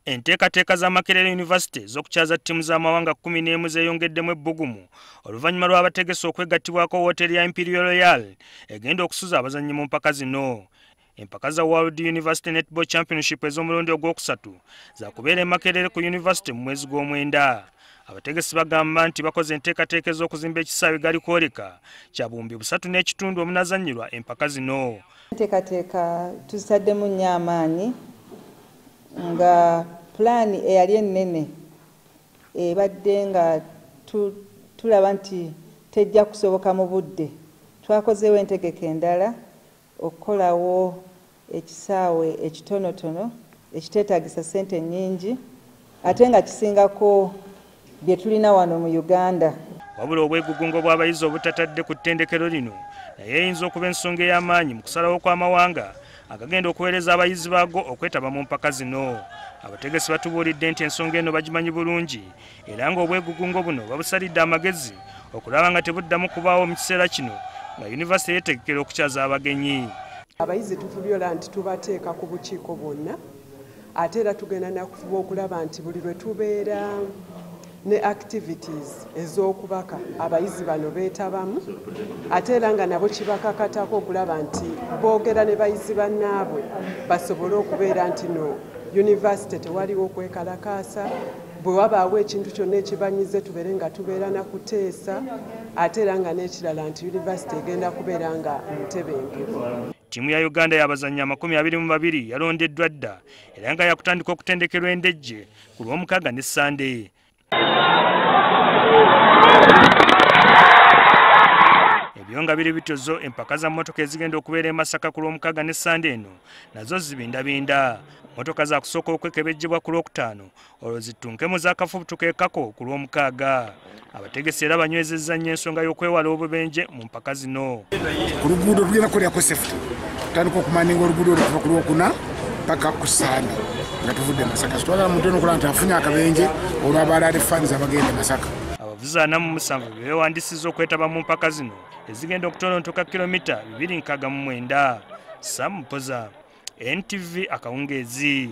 Enteekateeka za Makerere University z'okukyaza ttiimu z'amawanga 11 zeeyongeddemu ebbugumu oluvannyuma lw'abategesi okwegattibwako wooteeri ya Imperial Royal egenda okusuza abazannyi mu mpaka zino. Empaka za World University Netball Championship ez'omulundi ogwokusatu za kubeera e Makerere ku University mu mwezi gw'Omwenda. Abategesi bagamba nti bakoze enteekateeka ez'okuzimba ekisaawe gali kwoleka kya buwumbi 3.5 omunazannyirwa empaka zino. Enteekateeka tuzitaddemu nnyo amaanyi nga pulaani eyali ennene ebadde nga tulaba nti tejja kusoboka mu budde. Twakozeewo entegeka endala okukolawo ekisaawe ekitonotono ekiteetaagisa ssente nnyingi ate nga kisingako bye tulina wano mu Uganda. Wabula obwegugungo bw'abayizi obutatadde ku ttendekero lino naye eyinza okuba ensonga ey'amaanyi mu kusalawo kw'amawanga agagenda okuweereza abayizi baago okwetaba mu mpaka zino. Abategesi batubuulidde nti ensonga eno bagimanyi bulungi era ng'obwegugungo buno babusalidde amagezi okulaba nga tebuddamu kubaawo mu kiseera kino nga yunivasite yeetegekera okukyaza abagenyi. Abayizi tufubyola nti tubateeka ku bukiiko bwonna ate era tugenda nakufuba okulaba nti buli lwe tubeera ne activities ez'okubaka abayizi bano beetabamu ate era nga nabo kibakakatako okulaba nti boogera ne bayizi bannaabwe basobole okubeera nti no yunivasite tewaliwo okwekalakaasa bwe wabaawo ekintu kyonna ekibanyize tubeere nga tubeera na kuteesa ate era nga n'ekirala nti yunivasite egenda kubeera nga ntebengevu. Ttiimu ya Uganda y'abazannyi 22 yalondeddwa dda era nga yakutandika okutendekerwa endejje ku Lwomukaaga ne Sande. Ebyo nga biri bitozo empaka za mmotoka ezigenda okubeera e Masaka ku Lwomukaaga ne Sande eno nazo zibindabinda. Mmotoka za kusooka okwekebejjebwa ku Lwokutaano olwo zitunkemu zaakafubutukeekako ku Lwomukaaga. Abategesi era banywezezza nnyo ensonga y'okwewala obubenje mu mpaka zino. Ku luguudo tugenda kukolerako safety tutandika okumaninga oluguudo olukuva ku Lwokuna paka ku Sande nga tuvudde Masaka. Twagala muntu eno okulaba nti afunye akabenje olw'abaalaale fans abagenda Masaka. Abavuzi 47 beewandisizza okwetaba mu mpaka zino ezigenda okutonontoka kilomita 269. Sam Mpoza, NTV Akawungeezi.